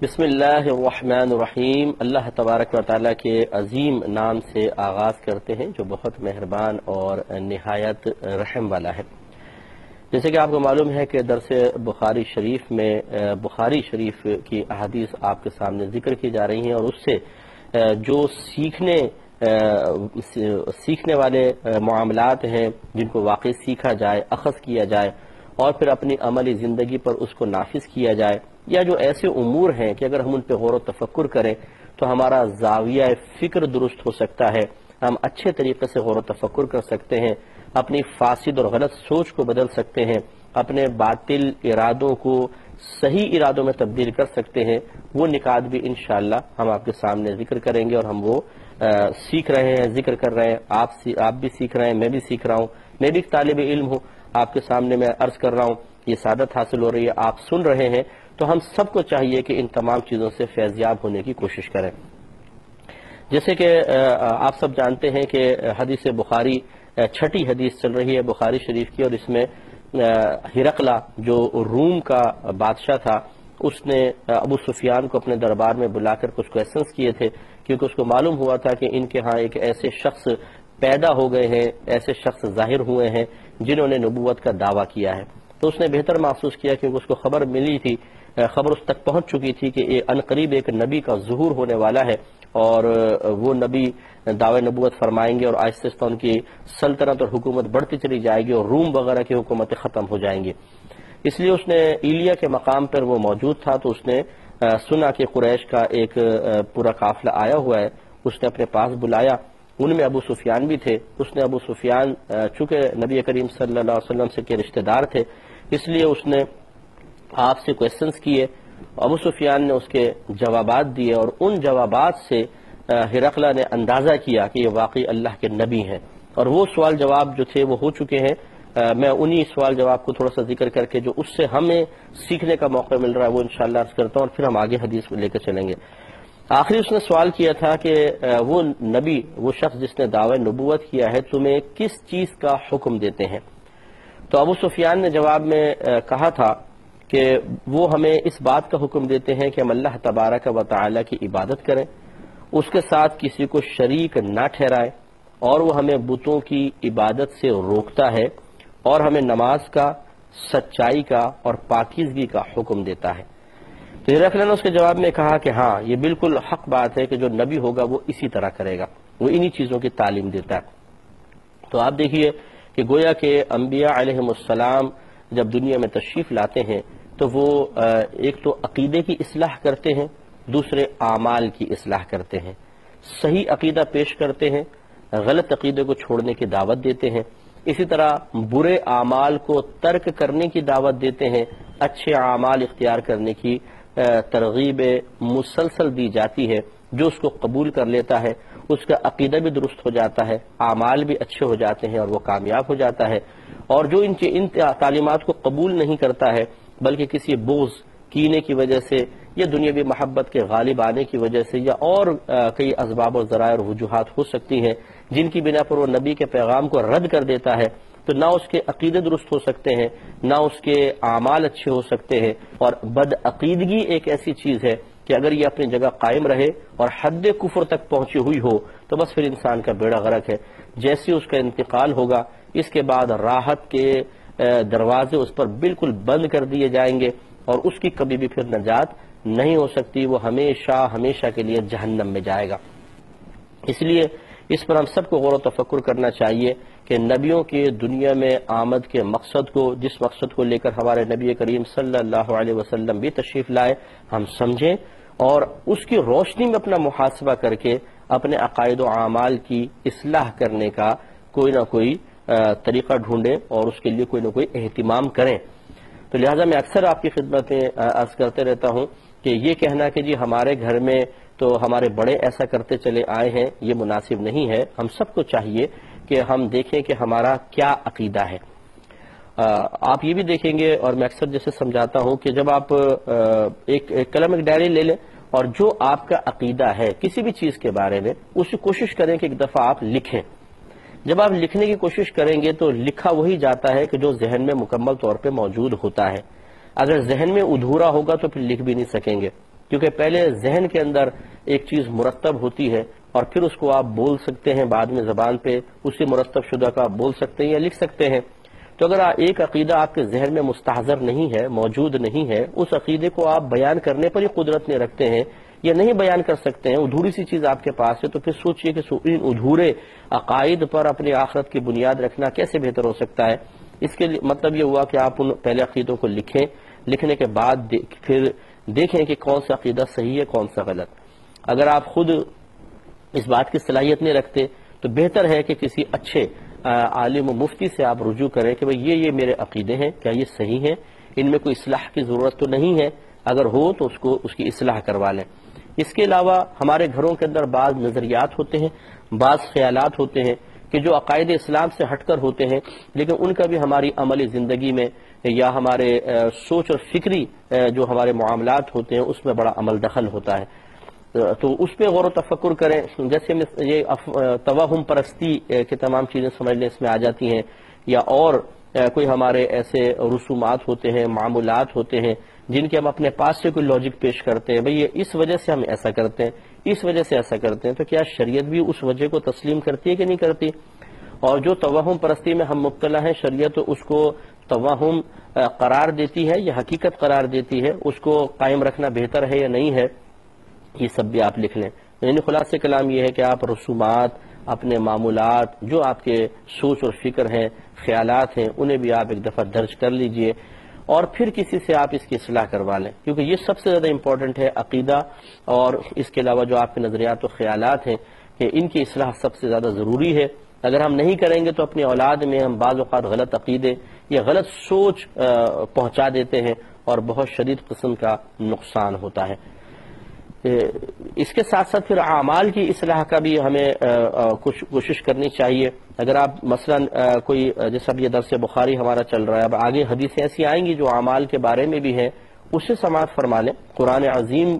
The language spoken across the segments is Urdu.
بسم اللہ الرحمن الرحیم۔ اللہ تبارک و تعالیٰ کے عظیم نام سے آغاز کرتے ہیں جو بہت مہربان اور نہایت رحم والا ہے۔ جیسے کہ آپ کو معلوم ہے کہ درس بخاری شریف میں بخاری شریف کی احادیث آپ کے سامنے ذکر کی جا رہی ہیں، اور اس سے جو سیکھنے والے معاملات ہیں جن کو واقعی سیکھا جائے، اخذ کیا جائے اور پھر اپنی عملی زندگی پر اس کو نافذ کیا جائے، یا جو ایسے امور ہیں کہ اگر ہم ان پہ غور و تفکر کریں تو ہمارا زاویہ فکر درست ہو سکتا ہے، ہم اچھے طریقے سے غور و تفکر کر سکتے ہیں، اپنی فاسد اور غلط سوچ کو بدل سکتے ہیں، اپنے باطل ارادوں کو صحیح ارادوں میں تبدیل کر سکتے ہیں۔ وہ نکات بھی انشاءاللہ ہم آپ کے سامنے ذکر کریں گے، اور ہم وہ سیکھ رہے ہیں، ذکر کر رہے ہیں، آپ بھی سیکھ رہے ہیں، میں بھی سیکھ رہا ہوں، میں بھی طالب علم ہوں، آپ کے سامنے میں عرض کر رہا ہوں، یہ سعادت حاصل ہو رہی ہے، آپ سن رہے ہیں، تو ہم سب کو چاہیے کہ ان تمام چیزوں سے فیضیاب ہونے کی کوشش کریں۔ جیسے کہ آپ سب جانتے ہیں کہ حدیث بخاری چھٹی حدیث چل رہی ہے بخاری شریف کی، اور اس میں ہرقلہ جو روم کا بادشاہ تھا، اس نے ابو سفیان کو اپنے دربار میں بلا کر کچھ کویسچنز کیے تھے، کیونکہ اس کو معلوم ہوا تھا کہ ان کے ہاں ایک ایسے شخص پیدا ہو گئے ہیں، ایسے شخص ظاہر ہوئے ہیں جنہوں نے نبوت کا دعویٰ کیا ہے۔ تو اس نے بہتر محسوس کیا، کیونکہ اس کو خبر ملی تھی، خبر اس تک پہنچ چکی تھی کہ عنقریب ایک نبی کا ظہور ہونے والا ہے، اور وہ نبی دعوی نبوت فرمائیں گے، اور آہستہ آہستہ ان کی سلطنت اور حکومت بڑھتی چلی جائے گی، اور روم وغیرہ کی حکومتیں ختم ہو جائیں گی۔ اس لیے اس نے ایلیا کے مقام پر وہ موجود تھا، تو اس نے سنا کہ قریش کا ایک پورا قافلہ آیا ہوا ہے، اس نے اپنے پاس بلایا، ان میں ابو سفیان بھی تھے۔ اس نے ابو سفیان چونکہ نبی کریم صلی اللہ علیہ وسلم سے کے رشتہ دار تھے، اس لیے اس نے آپ سے کویسچنز کیے، ابو سفیان نے اس کے جوابات دیے، اور ان جوابات سے ہرقلہ نے اندازہ کیا کہ یہ واقعی اللہ کے نبی ہیں، اور وہ سوال جواب جو تھے وہ ہو چکے ہیں۔ میں انہی سوال جواب کو تھوڑا سا ذکر کر کے جو اس سے ہمیں سیکھنے کا موقع مل رہا ہے وہ انشاءاللہ عرض کرتا ہوں، اور پھر ہم آگے حدیث میں لے کر چلیں گے۔ آخری اس نے سوال کیا تھا کہ وہ نبی، وہ شخص جس نے دعوی نبوت کیا ہے، تمہیں کس چیز کا حکم دیتے ہیں؟ تو ابو سفیان نے جواب میں کہا تھا کہ وہ ہمیں اس بات کا حکم دیتے ہیں کہ ہم اللہ تبارک و تعالی کی عبادت کریں، اس کے ساتھ کسی کو شریک نہ ٹھہرائے، اور وہ ہمیں بتوں کی عبادت سے روکتا ہے، اور ہمیں نماز کا، سچائی کا اور پاکیزگی کا حکم دیتا ہے۔ تو ہرقلہ نے اس کے جواب میں کہا کہ ہاں، یہ بالکل حق بات ہے کہ جو نبی ہوگا وہ اسی طرح کرے گا، وہ انہی چیزوں کی تعلیم دیتا ہے۔ تو آپ دیکھیے کہ گویا کہ انبیاء علیہم السلام جب دنیا میں تشریف لاتے ہیں تو وہ ایک تو عقیدے کی اصلاح کرتے ہیں، دوسرے اعمال کی اصلاح کرتے ہیں، صحیح عقیدہ پیش کرتے ہیں، غلط عقیدے کو چھوڑنے کی دعوت دیتے ہیں، اسی طرح برے اعمال کو ترک کرنے کی دعوت دیتے ہیں، اچھے اعمال اختیار کرنے کی ترغیب مسلسل دی جاتی ہے۔ جو اس کو قبول کر لیتا ہے اس کا عقیدہ بھی درست ہو جاتا ہے، اعمال بھی اچھے ہو جاتے ہیں، اور وہ کامیاب ہو جاتا ہے۔ اور جو ان تعلیمات کو قبول نہیں کرتا ہے، بلکہ کسی بغض، کینے کی وجہ سے یا دنیاوی محبت کے غالب آنے کی وجہ سے یا اور کئی اسباب اور ذرائع اور وجوہات ہو سکتی ہیں جن کی بنا پر وہ نبی کے پیغام کو رد کر دیتا ہے، تو نہ اس کے عقیدے درست ہو سکتے ہیں، نہ اس کے اعمال اچھے ہو سکتے ہیں۔ اور بد عقیدگی ایک ایسی چیز ہے کہ اگر یہ اپنی جگہ قائم رہے اور حد کفر تک پہنچی ہوئی ہو تو بس پھر انسان کا بیڑا غرق ہے۔ جیسے اس کا انتقال ہوگا، اس کے بعد راحت کے دروازے اس پر بالکل بند کر دیے جائیں گے، اور اس کی کبھی بھی پھر نجات نہیں ہو سکتی، وہ ہمیشہ ہمیشہ کے لیے جہنم میں جائے گا۔ اس لیے اس پر ہم سب کو غور و تفکر کرنا چاہیے کہ نبیوں کے دنیا میں آمد کے مقصد کو، جس مقصد کو لے کر ہمارے نبی کریم صلی اللہ علیہ وسلم بھی تشریف لائے، ہم سمجھیں، اور اس کی روشنی میں اپنا محاسبہ کر کے اپنے عقائد و اعمال کی اصلاح کرنے کا کوئی نہ کوئی طریقہ ڈھونڈیں، اور اس کے لیے کوئی نہ کوئی اہتمام کریں۔ تو لہٰذا میں اکثر آپ کی خدمت میں عرض کرتے رہتا ہوں کہ یہ کہنا کہ جی ہمارے گھر میں تو ہمارے بڑے ایسا کرتے چلے آئے ہیں، یہ مناسب نہیں ہے۔ ہم سب کو چاہیے کہ ہم دیکھیں کہ ہمارا کیا عقیدہ ہے۔ آپ یہ بھی دیکھیں گے، اور میں اکثر جیسے سمجھاتا ہوں کہ جب آپ ایک قلم ایک ڈائری لے لیں، اور جو آپ کا عقیدہ ہے کسی بھی چیز کے بارے میں، اس کی کوشش کریں کہ ایک دفعہ آپ لکھیں۔ جب آپ لکھنے کی کوشش کریں گے تو لکھا وہی جاتا ہے کہ جو ذہن میں مکمل طور پہ موجود ہوتا ہے۔ اگر ذہن میں ادھورا ہوگا تو پھر لکھ بھی نہیں سکیں گے۔ کیونکہ پہلے ذہن کے اندر ایک چیز مرتب ہوتی ہے اور پھر اس کو آپ بول سکتے ہیں، بعد میں زبان پہ اسی مرتب شدہ کا آپ بول سکتے ہیں یا لکھ سکتے ہیں۔ تو اگر ایک عقیدہ آپ کے ذہن میں مستحضر نہیں ہے، موجود نہیں ہے، اس عقیدے کو آپ بیان کرنے پر ہی قدرت نہیں رکھتے ہیں یا نہیں بیان کر سکتے ہیں، ادھوری سی چیز آپ کے پاس ہے، تو پھر سوچئے کہ ان ادھورے عقائد پر اپنی آخرت کی بنیاد رکھنا کیسے بہتر ہو سکتا ہے۔ اس کے مطلب یہ ہوا کہ آپ ان پہلے عقیدوں کو لکھیں، لکھنے کے بعد پھر دیکھیں کہ کون سا عقیدہ صحیح ہے کون سا غلط۔ اگر آپ خود اس بات کی صلاحیت نہیں رکھتے تو بہتر ہے کہ کسی اچھے عالم و مفتی سے آپ رجوع کریں کہ بھئی یہ میرے عقیدے ہیں، کیا یہ صحیح ہیں، ان میں کوئی اصلاح کی ضرورت تو نہیں ہے، اگر ہو تو اس کی اصلاح کروا لیں۔ اس کے علاوہ ہمارے گھروں کے اندر بعض نظریات ہوتے ہیں، بعض خیالات ہوتے ہیں کہ جو عقائد اسلام سے ہٹ کر ہوتے ہیں، لیکن ان کا بھی ہماری عملی زندگی میں یا ہمارے سوچ اور فکری جو ہمارے معاملات ہوتے ہیں اس میں بڑا عمل دخل ہوتا ہے، تو اس پہ غور و تفکر کریں۔ جیسے یہ توہم پرستی کی تمام چیزیں سمجھ لیں اس میں آ جاتی ہیں، یا اور کوئی ہمارے ایسے رسومات ہوتے ہیں، معمولات ہوتے ہیں جن کے ہم اپنے پاس سے کوئی لاجک پیش کرتے ہیں، بھئی یہ اس وجہ سے ہم ایسا کرتے ہیں، اس وجہ سے ایسا کرتے ہیں، تو کیا شریعت بھی اس وجہ کو تسلیم کرتی ہے کہ نہیں کرتی؟ اور جو توہم پرستی میں ہم مبتلا ہیں، شریعت اس کو توہم قرار دیتی ہے یا حقیقت قرار دیتی ہے، اس کو قائم رکھنا بہتر ہے یا نہیں ہے، یہ سب بھی آپ لکھ لیں۔ یعنی خلاصہ کلام یہ ہے کہ آپ رسومات، اپنے معمولات، جو آپ کے سوچ اور فکر ہیں، خیالات ہیں، انہیں بھی آپ ایک دفعہ درج کر لیجئے اور پھر کسی سے آپ اس کی اصلاح کروا لیں، کیونکہ یہ سب سے زیادہ امپورٹنٹ ہے، عقیدہ اور اس کے علاوہ جو آپ کے نظریات و خیالات ہیں کہ ان کی اصلاح سب سے زیادہ ضروری ہے۔ اگر ہم نہیں کریں گے تو اپنی اولاد میں ہم بعض اوقات غلط عقیدے یا غلط سوچ پہنچا دیتے ہیں اور بہت شدید قسم کا نقصان ہوتا ہے۔ اس کے ساتھ ساتھ پھر اعمال کی اصلاح کا بھی ہمیں کچھ کوشش کرنی چاہیے۔ اگر آپ مثلا کوئی جیسا یہ درس بخاری ہمارا چل رہا ہے، اب آگے حدیثیں ایسی آئیں گی جو اعمال کے بارے میں بھی ہیں، اسے سماعت فرما لیں۔ قرآن عظیم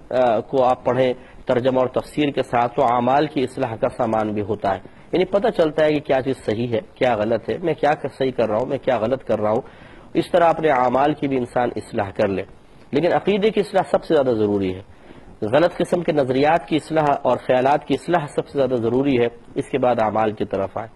کو آپ پڑھیں ترجمہ اور تفسیر کے ساتھ، تو اعمال کی اصلاح کا سامان بھی ہوتا ہے، یعنی پتہ چلتا ہے کہ کیا چیز صحیح ہے، کیا غلط ہے، میں کیا صحیح کر رہا ہوں، میں کیا غلط کر رہا ہوں۔ اس طرح اپنے اعمال کی بھی انسان اصلاح کر لے، لیکن عقیدے کی اصلاح سب سے زیادہ ضروری ہے۔ غلط قسم کے نظریات کی اصلاح اور خیالات کی اصلاح سب سے زیادہ ضروری ہے، اس کے بعد اعمال کی طرف آئے۔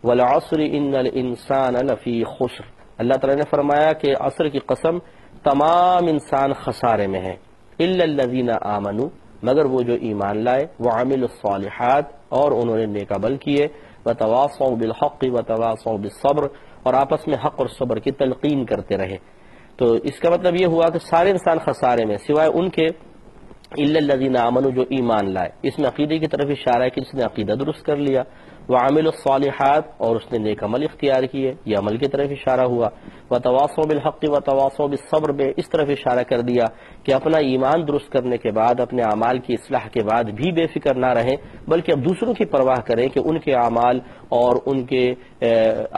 وَالْعَصْرِ إِنَّ الْإِنسَانَ لَفِي خُسْرٍ، اللہ تعالیٰ نے فرمایا کہ عصر کی قسم، تمام انسان خسارے میں ہیں، إِلَّا الَّذِينَ آمَنُوا، مگر وہ جو ایمان لائے، وَعَمِلُوا الصَّالِحَاتِ، اور انہوں نے نیک عمل کیے، وَتَوَاصَوْا بِالْحَقِّ وَتَوَاصَوْا بِالصَّبْرِ، اور آپس میں حق اور صبر کی تلقین کرتے رہے۔ تو اس کا مطلب یہ ہوا کہ سارے انسان خسارے میں، سوائے ان کے إِلَّا الَّذِينَ آمَنُوا، جو ایمان لائے۔ اس میں عقیدے کی طرف اشارہ ہے کہ جس نے عقیدہ درست کر لیا، وَعَمِلُوا الصَّالِحَاتِ، اور اس نے نیک عمل اختیار کیے، یہ عمل کی طرف اشارہ ہوا۔ وَتَوَاصَوْا بِالْحَقِّ وَتَوَاصَوْا بِالصَّبْرِ، اس طرف اشارہ کر دیا کہ اپنا ایمان درست کرنے کے بعد، اپنے اعمال کی اصلاح کے بعد بھی بے فکر نہ رہیں، بلکہ اب دوسروں کی پرواہ کریں کہ ان کے اعمال اور ان کے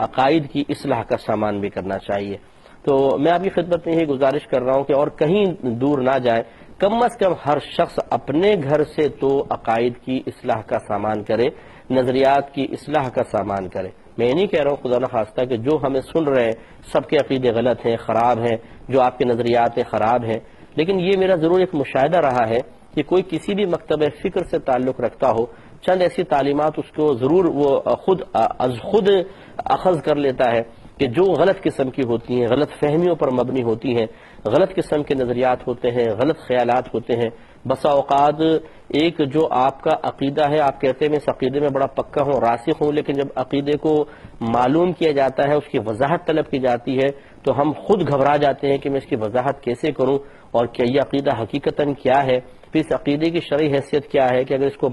عقائد کی اصلاح کا سامان بھی کرنا چاہیے۔ تو میں آپ کی خدمت میں یہ گزارش کر رہا ہوں کہ اور کہیں دور نہ جائے، کم از کم ہر شخص اپنے گھر سے تو عقائد کی اصلاح کا سامان کرے، نظریات کی اصلاح کا سامان کرے۔ میں یہ نہیں کہہ رہا ہوں خدا نخواستہ کہ جو ہمیں سن رہے ہیں سب کے عقیدے غلط ہیں، خراب ہیں، جو آپ کے نظریات ہیں خراب ہیں، لیکن یہ میرا ضرور ایک مشاہدہ رہا ہے کہ کوئی کسی بھی مکتب فکر سے تعلق رکھتا ہو، چند ایسی تعلیمات اس کو ضرور وہ خود اخذ کر لیتا ہے کہ جو غلط قسم کی ہوتی ہیں، غلط فہمیوں پر مبنی ہوتی ہیں، غلط قسم کے نظریات ہوتے ہیں، غلط خیالات ہوتے ہیں۔ بسا اوقات ایک جو آپ کا عقیدہ ہے، آپ کہتے ہیں میں اس عقیدے میں بڑا پکا ہوں، راسخ ہوں، لیکن جب عقیدے کو معلوم کیا جاتا ہے، اس کی وضاحت طلب کی جاتی ہے، تو ہم خود گھبرا جاتے ہیں کہ میں اس کی وضاحت کیسے کروں، اور کیا یہ عقیدہ حقیقتاً کیا ہے، پھر اس عقیدے کی شرعی حیثیت کیا ہے، کہ اگر اس کو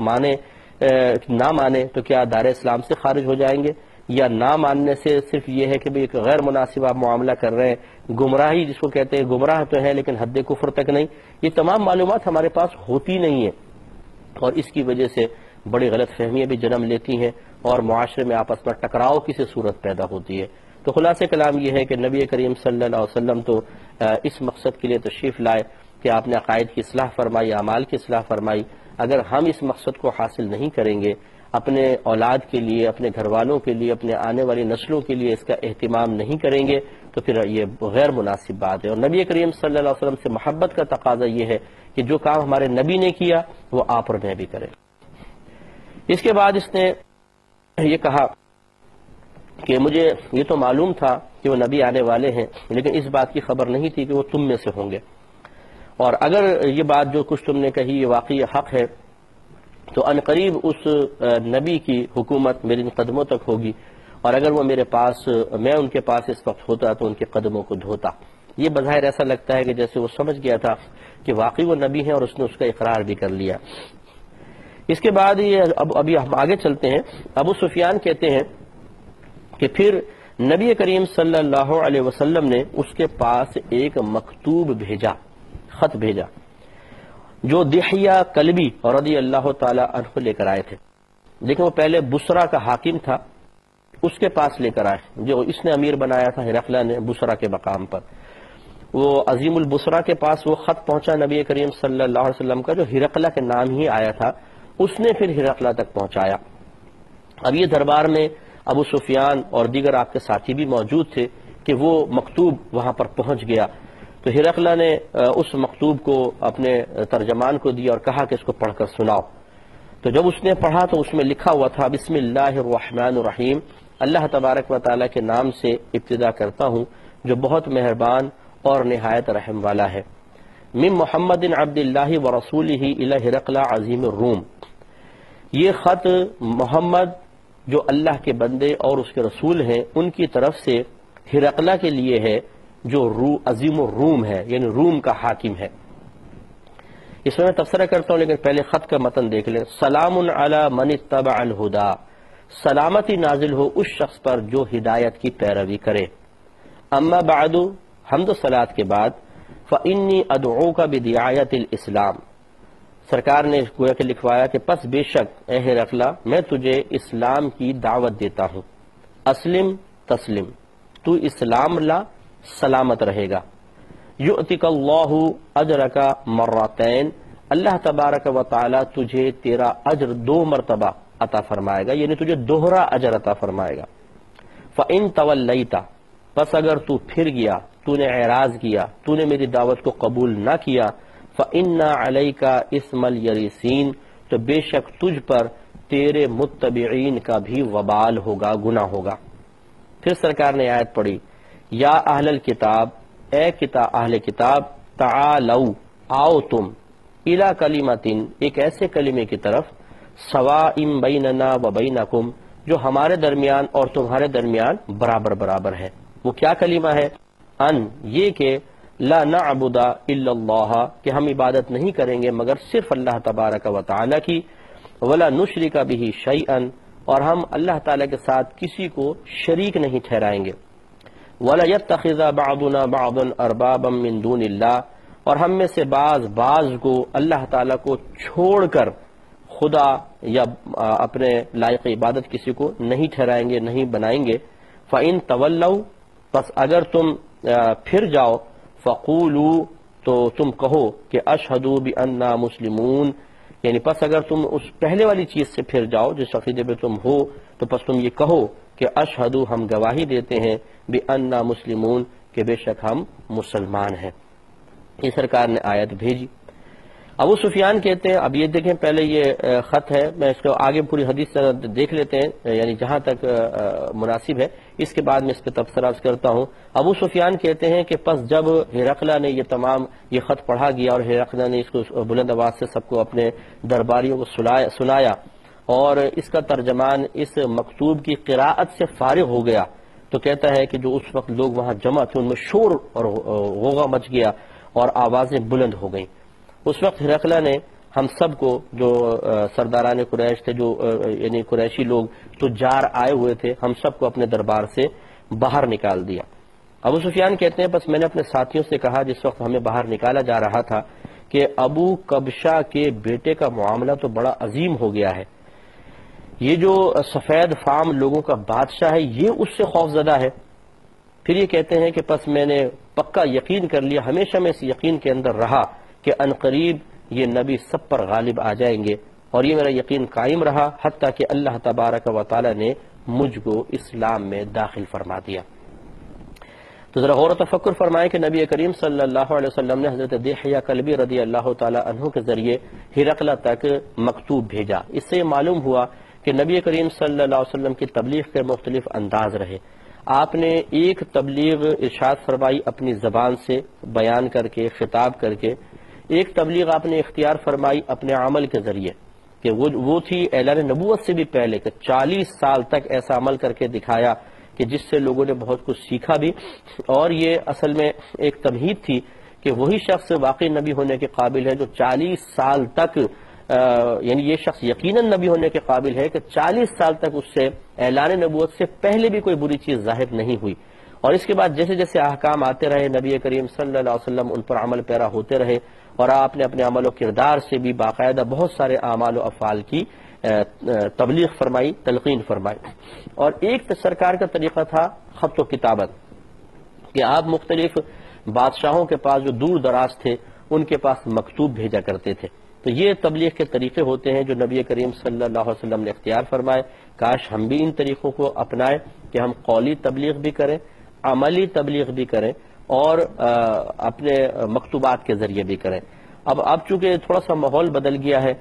نہ مانے تو کیا دائرہ اسلام سے خارج ہو جائیں گے، یا نہ ماننے سے صرف یہ ہے کہ ایک غیر مناسب آپ معاملہ کر رہے ہیں، گمراہی جس کو کہتے ہیں، گمراہ تو ہے لیکن حد کفر تک نہیں۔ یہ تمام معلومات ہمارے پاس ہوتی نہیں ہیں، اور اس کی وجہ سے بڑی غلط فہمیاں بھی جنم لیتی ہیں اور معاشرے میں آپس میں ٹکراؤ کی سی صورت پیدا ہوتی ہے۔ تو خلاصہ کلام یہ ہے کہ نبی کریم صلی اللہ علیہ وسلم تو اس مقصد کے لیے تشریف لائے کہ آپ نے عقائد کی اصلاح فرمائی، اعمال کی اصلاح فرمائی۔ اگر ہم اس مقصد کو حاصل نہیں کریں گے، اپنے اولاد کے لیے، اپنے گھر والوں کے لیے، اپنے آنے والی نسلوں کے لیے اس کا اہتمام نہیں کریں گے تو پھر یہ غیر مناسب بات ہے۔ اور نبی کریم صلی اللہ علیہ وسلم سے محبت کا تقاضا یہ ہے کہ جو کام ہمارے نبی نے کیا وہ آپ اور میں بھی کریں۔ اس کے بعد اس نے یہ کہا کہ مجھے یہ تو معلوم تھا کہ وہ نبی آنے والے ہیں، لیکن اس بات کی خبر نہیں تھی کہ وہ تم میں سے ہوں گے، اور اگر یہ بات جو کچھ تم نے کہی یہ واقعی حق ہے تو عنقریب اس نبی کی حکومت میرے قدموں تک ہوگی، اور اگر وہ میرے پاس، میں ان کے پاس اس وقت ہوتا تو ان کے قدموں کو دھوتا۔ یہ بظاہر ایسا لگتا ہے کہ جیسے وہ سمجھ گیا تھا کہ واقعی وہ نبی ہیں اور اس نے اس کا اقرار بھی کر لیا۔ اس کے بعد یہ ابھی ہم آگے چلتے ہیں۔ ابو سفیان کہتے ہیں کہ پھر نبی کریم صلی اللہ علیہ وسلم نے اس کے پاس ایک مکتوب بھیجا، خط بھیجا، جو دحیہ کلبی رضی اللہ تعالی عنہ لے کر آئے تھے، لیکن وہ پہلے بصرہ کا حاکم تھا، اس کے پاس لے کر آئے، جو اس نے امیر بنایا تھا ہرقلہ نے بصرہ کے مقام پر۔ وہ عظیم البصرہ کے پاس وہ خط پہنچا نبی کریم صلی اللہ علیہ وسلم کا، جو ہرقلہ کے نام ہی آیا تھا، اس نے پھر ہرقلہ تک پہنچایا۔ اب یہ دربار میں ابو سفیان اور دیگر آپ کے ساتھی بھی موجود تھے کہ وہ مکتوب وہاں پر پہنچ گیا، تو ہرقلہ نے اس مکتوب کو اپنے ترجمان کو دیا اور کہا کہ اس کو پڑھ کر سناؤ۔ تو جب اس نے پڑھا تو اس میں لکھا ہوا تھا، بسم اللہ الرحمن الرحیم، اللہ تبارک و تعالیٰ کے نام سے ابتدا کرتا ہوں جو بہت مہربان اور نہایت رحم والا ہے، من محمد عبد اللہ ورسولہ الی ہرقلہ عظیم الروم۔ یہ خط محمد جو اللہ کے بندے اور اس کے رسول ہیں ان کی طرف سے ہرقلہ کے لیے ہے، جو عظیم الروم ہے، یعنی روم کا حاکم ہے۔ اس میں تبصرہ کرتا ہوں لیکن پہلے خط کا متن دیکھ لیں۔ سلام علی من اتبع الہدی، سلامتی نازل ہو اس شخص پر جو ہدایت کی پیروی کرے۔ اما بعد، حمد و صلات کے بعد، فانی ادعوک بدعایت الاسلام، سرکار نے گویا کہ لکھوایا کہ پس بے شک اے ہرقلہ میں تجھے اسلام کی دعوت دیتا ہوں، اسلم تسلم، تو اسلام لا سلامت رہے گا، یؤتک اللہ اجرک مرتین، اللہ تبارک و تعالی تجھے تیرا اجر 2 مرتبہ عطا فرمائے گا، یعنی تجھے دوہرا اجر عطا فرمائے گا۔ فإن تولیت، پس اگر تو پھر گیا، تو نے اعراض کیا، تو نے میری دعوت کو قبول نہ کیا، فإن علیک اسم الیریسین، تو بے شک تجھ پر تیرے متبعین کا بھی وبال ہوگا، گناہ ہوگا۔ پھر سرکار نے آیت پڑھی، یا اہل الکتاب، اے اہل کتاب، تعالو، آؤ تم، الی کلمۃ، ایک ایسے کلمے کی طرف، سواء بیننا و بینکم، جو ہمارے درمیان اور تمہارے درمیان برابر برابر ہے۔ وہ کیا کلمہ ہے؟ ان، یہ کہ لا نعبد الا اللہ، کہ ہم عبادت نہیں کریں گے مگر صرف اللہ تبارک و تعالی کی، ولا نشرک بہ شیئا، اور ہم اللہ تعالی کے ساتھ کسی کو شریک نہیں ٹھہرائیں گے، ولا يتخذ بعضنا بعضا اربابا من دون اللہ، اور ہم میں سے بعض کو اللہ تعالی کو چھوڑ کر خدا یا اپنے لائق عبادت کسی کو نہیں ٹھہرائیں گے، نہیں بنائیں گے۔ فإن تولوا، پس اگر تم پھر جاؤ، فقولوا، تو تم کہو کہ اشہدوا بأننا مسلمون، یعنی پس اگر تم اس پہلے والی چیز سے پھر جاؤ جس عقیدے پہ تم ہو، تو پس تم یہ کہو کہ اشہدو، ہم گواہی دیتے ہیں، بأننا مسلمون، کہ بے شک ہم مسلمان ہیں۔ یہ سرکار نے آیت بھیجی۔ ابو سفیان کہتے ہیں، اب یہ دیکھیں پہلے یہ خط ہے، میں اس کو آگے پوری حدیث دیکھ لیتے ہیں، یعنی جہاں تک مناسب ہے، اس کے بعد میں اس پہ تبصرہ کرتا ہوں۔ ابو سفیان کہتے ہیں کہ پس جب ہرقلہ نے یہ خط پڑھا گیا اور ہرقلہ نے اس کو بلند آواز سے سب کو اپنے درباریوں کو سنایا اور اس کا ترجمان اس مکتوب کی قراءت سے فارغ ہو گیا، تو کہتا ہے کہ جو اس وقت لوگ وہاں جمع تھے ان میں شور اور غوغا مچ گیا اور آوازیں بلند ہو گئیں۔ اس وقت ہرقلہ نے ہم سب کو، جو سرداران قریش تھے، جو یعنی قریشی لوگ تجار آئے ہوئے تھے، ہم سب کو اپنے دربار سے باہر نکال دیا۔ ابو سفیان کہتے ہیں بس میں نے اپنے ساتھیوں سے کہا جس وقت ہمیں باہر نکالا جا رہا تھا کہ ابو کبشہ کے بیٹے کا معاملہ تو بڑا عظیم ہو گیا ہے، یہ جو سفید فام لوگوں کا بادشاہ ہے یہ اس سے خوف زدہ ہے۔ پھر یہ کہتے ہیں کہ پس میں نے پکا یقین کر لیا، ہمیشہ میں اس یقین کے اندر رہا کہ عنقریب یہ نبی سب پر غالب آ جائیں گے اور یہ میرا یقین قائم رہا حتیٰ کہ اللہ تبارک و تعالی نے مجھ کو اسلام میں داخل فرما دیا۔ تو ذرا غور و تفکر فرمائیں کہ نبی کریم صلی اللہ علیہ وسلم نے حضرت دحیہ کلبی رضی اللہ تعالی عنہ کے ذریعے ہرقل تک مکتوب بھیجا۔ اس سے معلوم ہوا کہ نبی کریم صلی اللہ علیہ وسلم کی تبلیغ کے مختلف انداز رہے۔ آپ نے ایک تبلیغ ارشاد فرمائی اپنی زبان سے بیان کر کے، خطاب کر کے، ایک تبلیغ آپ نے اختیار فرمائی اپنے عمل کے ذریعے کہ وہ تھی اعلان نبوت سے بھی پہلے کہ 40 سال تک ایسا عمل کر کے دکھایا کہ جس سے لوگوں نے بہت کچھ سیکھا بھی، اور یہ اصل میں ایک تمہید تھی کہ وہی شخص واقعی نبی ہونے کے قابل ہے جو 40 سال تک یعنی یہ شخص یقیناً نبی ہونے کے قابل ہے کہ 40 سال تک اس سے اعلان نبوت سے پہلے بھی کوئی بری چیز ظاہر نہیں ہوئی، اور اس کے بعد جیسے جیسے احکام آتے رہے نبی کریم صلی اللہ علیہ وسلم ان پر عمل پیرا ہوتے رہے، اور آپ نے اپنے عمل و کردار سے بھی باقاعدہ بہت سارے اعمال و افعال کی تبلیغ فرمائی، تلقین فرمائی۔ اور ایک سرکار کا طریقہ تھا خط و کتابت، کہ آپ مختلف بادشاہوں کے پاس جو دور دراز تھے ان کے پاس مکتوب بھیجا کرتے تھے۔ تو یہ تبلیغ کے طریقے ہوتے ہیں جو نبی کریم صلی اللہ علیہ وسلم نے اختیار فرمائے۔ کاش ہم بھی ان طریقوں کو اپنائیں کہ ہم قولی تبلیغ بھی کریں، عملی تبلیغ بھی کریں، اور اپنے مکتوبات کے ذریعے بھی کریں۔ اب چونکہ تھوڑا سا ماحول بدل گیا ہے،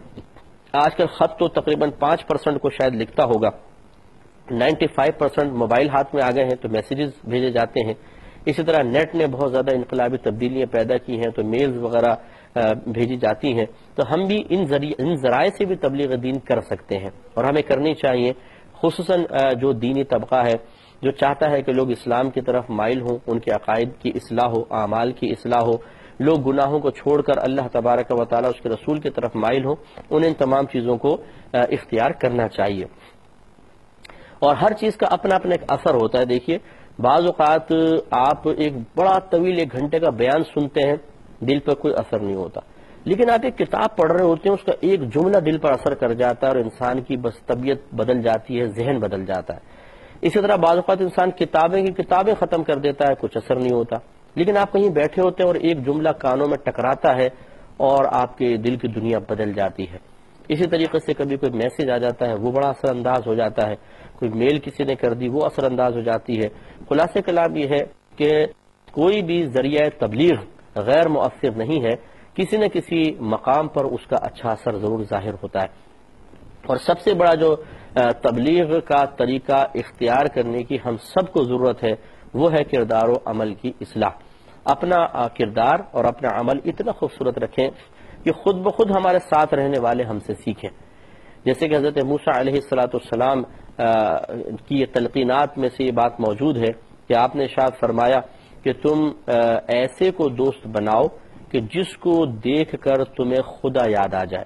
آج کل خط تو تقریباً 5% کو شاید لکھتا ہوگا، 95% موبائل ہاتھ میں آ گئے ہیں تو میسیجز بھیجے جاتے ہیں۔ اسی طرح نیٹ نے بہت زیادہ انقلابی تبدیلیاں پیدا کی ہیں تو میلز وغیرہ بھیجی جاتی ہیں، تو ہم بھی ان ذرائع سے بھی تبلیغ دین کر سکتے ہیں، اور ہمیں کرنی چاہیے، خصوصاً جو دینی طبقہ ہے جو چاہتا ہے کہ لوگ اسلام کی طرف مائل ہوں، ان کے عقائد کی اصلاح ہو، اعمال کی اصلاح ہو، لوگ گناہوں کو چھوڑ کر اللہ تبارک و تعالی اس کے رسول کی طرف مائل ہوں، انہیں ان تمام چیزوں کو اختیار کرنا چاہیے۔ اور ہر چیز کا اپنا اپنا ایک اثر ہوتا ہے۔ دیکھیے بعض اوقات آپ ایک بڑا طویل 1 گھنٹے کا بیان سنتے ہیں، دل پر کوئی اثر نہیں ہوتا، لیکن آپ ایک کتاب پڑھ رہے ہوتے ہیں، اس کا ایک جملہ دل پر اثر کر جاتا ہے اور انسان کی بس طبیعت بدل جاتی ہے، ذہن بدل جاتا ہے۔ اسی طرح بعض اوقات انسان کتابیں ختم کر دیتا ہے، کچھ اثر نہیں ہوتا، لیکن آپ کہیں بیٹھے ہوتے ہیں اور ایک جملہ کانوں میں ٹکراتا ہے اور آپ کے دل کی دنیا بدل جاتی ہے۔ اسی طریقے سے کبھی کوئی میسج آ جاتا ہے، وہ بڑا اثر انداز ہو جاتا ہے، کوئی میل کسی نے کر دی، وہ اثر انداز ہو جاتی ہے۔ خلاصہ کلام یہ ہے کہ کوئی بھی ذریعہ تبلیغ غیر مؤثر نہیں ہے، کسی نہ کسی مقام پر اس کا اچھا اثر ضرور ظاہر ہوتا ہے۔ اور سب سے بڑا جو تبلیغ کا طریقہ اختیار کرنے کی ہم سب کو ضرورت ہے وہ ہے کردار و عمل کی اصلاح۔ اپنا کردار اور اپنا عمل اتنا خوبصورت رکھیں کہ خود بخود ہمارے ساتھ رہنے والے ہم سے سیکھیں۔ جیسے کہ حضرت موسیٰ علیہ السلام کی یہ تلقینات میں سے یہ بات موجود ہے کہ آپ نے ارشاد فرمایا کہ تم ایسے کو دوست بناؤ کہ جس کو دیکھ کر تمہیں خدا یاد آ جائے،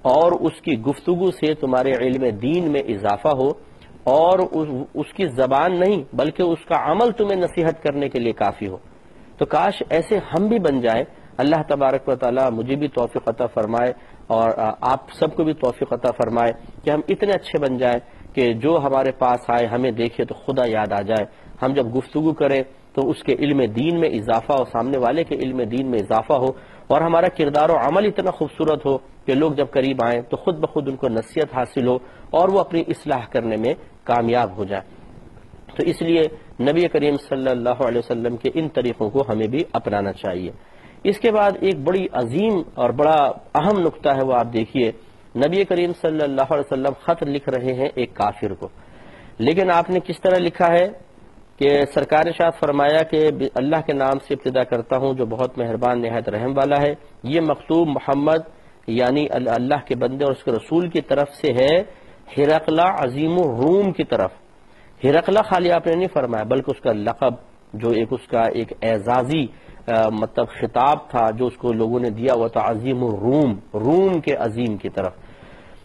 اور اس کی گفتگو سے تمہارے علم دین میں اضافہ ہو، اور اس کی زبان نہیں بلکہ اس کا عمل تمہیں نصیحت کرنے کے لیے کافی ہو۔ تو کاش ایسے ہم بھی بن جائیں۔ اللہ تبارک و تعالی مجھے بھی توفیق عطا فرمائے اور آپ سب کو بھی توفیق عطا فرمائے کہ ہم اتنے اچھے بن جائیں کہ جو ہمارے پاس آئے ہمیں دیکھے تو خدا یاد آ جائے۔ ہم جب گفتگو کریں تو اس کے علم دین میں اضافہ ہو، سامنے والے کے علم دین میں اضافہ ہو، اور ہمارا کردار و عمل اتنا خوبصورت ہو کہ لوگ جب قریب آئیں تو خود بخود ان کو نصیحت حاصل ہو اور وہ اپنی اصلاح کرنے میں کامیاب ہو جائیں۔ تو اس لیے نبی کریم صلی اللہ علیہ وسلم کے ان طریقوں کو ہمیں بھی اپنانا چاہیے۔ اس کے بعد ایک بڑی عظیم اور بڑا اہم نقطہ ہے، وہ آپ دیکھیے، نبی کریم صلی اللہ علیہ وسلم خط لکھ رہے ہیں ایک کافر کو، لیکن آپ نے کس طرح لکھا ہے کہ سرکار نے ارشاد فرمایا کہ اللہ کے نام سے ابتدا کرتا ہوں جو بہت مہربان نہایت رحم والا ہے۔ یہ مکتوب محمد یعنی اللہ کے بندے اور اس کے رسول کی طرف سے ہے ہرقل عظیم الروم کی طرف۔ ہرقل خالی آپ نے نہیں فرمایا بلکہ اس کا لقب جو اس کا ایک اعزازی مطلب خطاب تھا جو اس کو لوگوں نے دیا ہوا تھا، عظیم الروم، روم کے عظیم کی طرف۔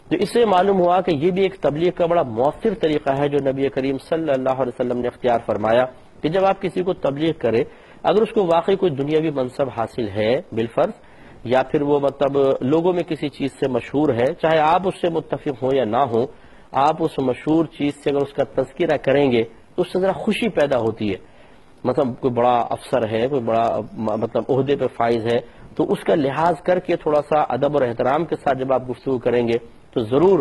تو اس سے معلوم ہوا کہ یہ بھی ایک تبلیغ کا بڑا مؤثر طریقہ ہے جو نبی کریم صلی اللہ علیہ وسلم نے اختیار فرمایا کہ جب آپ کسی کو تبلیغ کریں، اگر اس کو واقعی کوئی دنیاوی منصب حاصل ہے بالفرض، یا پھر وہ مطلب لوگوں میں کسی چیز سے مشہور ہے، چاہے آپ اس سے متفق ہوں یا نہ ہوں، آپ اس مشہور چیز سے اگر اس کا تذکرہ کریں گے تو اس سے ذرا خوشی پیدا ہوتی ہے۔ مطلب کوئی بڑا افسر ہے، کوئی بڑا مطلب عہدے پہ فائز ہے، تو اس کا لحاظ کر کے تھوڑا سا ادب اور احترام کے ساتھ جب آپ گفتگو کریں گے تو ضرور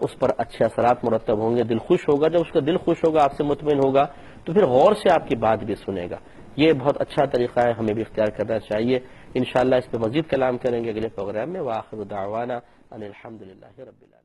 اس پر اچھے اثرات مرتب ہوں گے، دل خوش ہوگا۔ جب اس کا دل خوش ہوگا، آپ سے مطمئن ہوگا، تو پھر غور سے آپ کی بات بھی سنے گا۔ یہ بہت اچھا طریقہ ہے، ہمیں بھی اختیار کرنا چاہیے۔ انشاءاللہ اس پہ مزید کلام کریں گے اگلے پروگرام میں۔ وآخر دعوانا ان الحمدللہ رب العالمین۔